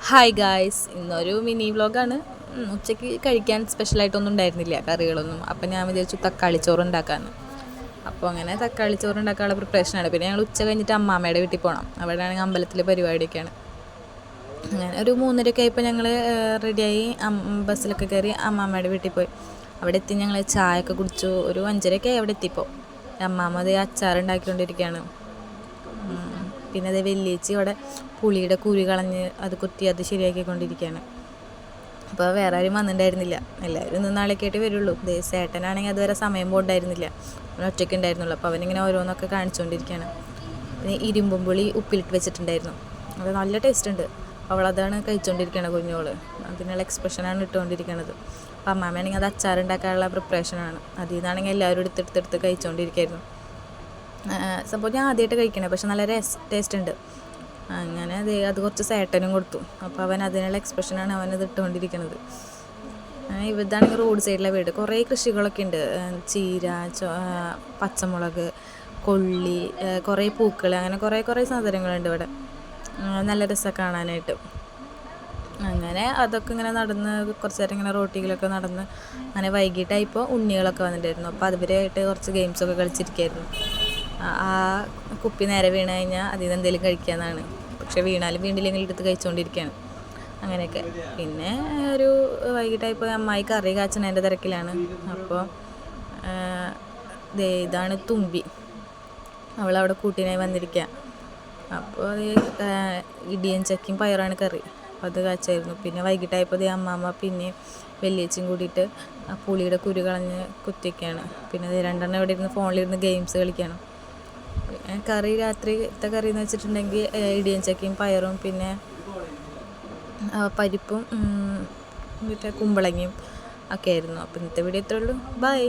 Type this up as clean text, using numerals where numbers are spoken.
Hi guys, ഇന്നൊരു mini വ്ളോഗാണ്. ഉച്ചയ്ക്ക് കഴിക്കാൻ സ്പെഷ്യലായിട്ടൊന്നും ഉണ്ടായിരുന്നില്ല, കറികളൊന്നും. അപ്പം ഞാൻ വിചാരിച്ചു തക്കാളി ചോറ് ഉണ്ടാക്കാമെന്ന്. അപ്പോൾ അങ്ങനെ തക്കാളി ചോറ് ഉണ്ടാക്കാനുള്ള പ്രിപ്പറേഷനാണ്. പിന്നെ ഞങ്ങൾ ഉച്ച കഴിഞ്ഞിട്ട് അമ്മാമ്മയുടെ വീട്ടിൽ പോകണം. അവിടെയാണെങ്കിൽ അമ്പലത്തിലെ പരിപാടിയൊക്കെയാണ്. അങ്ങനെ ഒരു 3:30 ആയപ്പോൾ ഞങ്ങൾ റെഡിയായി ബസ്സിലൊക്കെ കയറി അമ്മാമ്മയുടെ വീട്ടിൽ പോയി. അവിടെ എത്തി ഞങ്ങൾ ചായയൊക്കെ കുടിച്ചു. ഒരു 5:30 ആയി അവിടെ എത്തിയപ്പോൾ. അമ്മാമ്മ അതേ അച്ചാറുണ്ടാക്കിക്കൊണ്ടിരിക്കുകയാണ്. പിന്നെ അതേ വെല്ലിയേച്ചി അവിടെ പുളിയുടെ കുരു കളഞ്ഞ് അത് കുത്തി അത് ശരിയാക്കിക്കൊണ്ടിരിക്കുകയാണ്. അപ്പോൾ വേറെ ആരും വന്നിട്ടുണ്ടായിരുന്നില്ല. എല്ലാവരും ഇന്ന് നാളേക്കായിട്ട് വരുള്ളൂ. ചേട്ടനാണെങ്കിൽ അതുവരെ സമയം പോകണ്ടായിരുന്നില്ല, അവൻ ഒറ്റയ്ക്ക് ഉണ്ടായിരുന്നുള്ളൂ. അപ്പോൾ അവനിങ്ങനെ ഓരോന്നൊക്കെ കാണിച്ചുകൊണ്ടിരിക്കുകയാണ്. പിന്നെ ഇരുമ്പും പുളി ഉപ്പിലിട്ട് വെച്ചിട്ടുണ്ടായിരുന്നു, അത് നല്ല ടേസ്റ്റ് ഉണ്ട്. അവളതാണ് കഴിച്ചുകൊണ്ടിരിക്കുകയാണ്, കുഞ്ഞോള്. അതിനുള്ള എക്സ്പ്രഷനാണ് ഇട്ടുകൊണ്ടിരിക്കുന്നത്. അപ്പോൾ അമ്മാമ്മയാണെങ്കിൽ അത് അച്ചാറുണ്ടാക്കാനുള്ള പ്രിപ്പറേഷനാണ്. അതിൽ നിന്നാണെങ്കിൽ എല്ലാവരും എടുത്തെടുത്ത് കഴിച്ചുകൊണ്ടിരിക്കുകയായിരുന്നു. സംഭവം ഞാൻ ആദ്യമായിട്ട് കഴിക്കണേ, പക്ഷെ നല്ല ടേസ്റ്റ് ഉണ്ട്. അങ്ങനെ അത് കുറച്ച് സേട്ടനും കൊടുത്തു. അപ്പോൾ അവൻ അതിനുള്ള എക്സ്പ്രഷനാണ് അവനത് ഇട്ടുകൊണ്ടിരിക്കുന്നത്. ഇതാണെങ്കിൽ റോഡ് സൈഡിലെ വീട്. കുറേ കൃഷികളൊക്കെ ഉണ്ട്. ചീര, പച്ചമുളക്, കൊള്ളി, കുറേ പൂക്കൾ, അങ്ങനെ കുറേ സാധനങ്ങളുണ്ട് ഇവിടെ. നല്ല രസമാണ് കാണാനായിട്ട്. അങ്ങനെ അതൊക്കെ ഇങ്ങനെ നടന്ന് കുറച്ച് നേരം ഇങ്ങനെ റോട്ടിലൊക്കെ നടന്ന് അങ്ങനെ വൈകിട്ടായപ്പോൾ ഉണ്ണികളൊക്കെ വന്നിട്ടുണ്ടായിരുന്നു. അപ്പോൾ അവരായിട്ട് കുറച്ച് ഗെയിംസൊക്കെ കളിച്ചിരിക്കുകയായിരുന്നു. ആ കുപ്പി നേരെ വീണ് കഴിഞ്ഞാൽ അതിൽ നിന്ന് എന്തെങ്കിലും കഴിക്കാമെന്നാണ്. പക്ഷെ വീണാലും വീണ്ടില്ലെങ്കിൽ എടുത്ത് കഴിച്ചുകൊണ്ടിരിക്കുകയാണ്. അങ്ങനെയൊക്കെ. പിന്നെ ഒരു വൈകിട്ടായപ്പോൾ അമ്മായി കറി കാച്ചണതിൻ്റെ തിരക്കിലാണ്. അപ്പോൾ ഇതാണ് തുമ്പി, അവളവിടെ കൂട്ടിനായി വന്നിരിക്കുക. അപ്പോൾ അത് ഇടിയൻ ചക്കയും പയറാണ് കറി, അപ്പോൾ അത് കാച്ചായിരുന്നു. പിന്നെ വൈകിട്ടായപ്പോൾ അമ്മാമ്മ പിന്നെ വെല്ലിയേച്ചിയും കൂടിയിട്ട് പുളിയുടെ കുരു കളഞ്ഞ് കുത്തിയൊക്കെയാണ്. പിന്നെ രണ്ടെണ്ണം ഇവിടെ ഇരുന്ന് ഫോണിലിരുന്ന് ഗെയിംസ് കളിക്കുകയാണ്. കറി രാത്രിത്തെ കറി എന്ന് വെച്ചിട്ടുണ്ടെങ്കിൽ ഇടിയൻ ചക്കയും പയറും പിന്നെ പരിപ്പും മറ്റേ കുമ്പളങ്ങയും ഒക്കെ ആയിരുന്നു. അപ്പോൾ ഇന്നത്തെ വീഡിയോ ഇത്രയേ ഉള്ളൂ. ബൈ.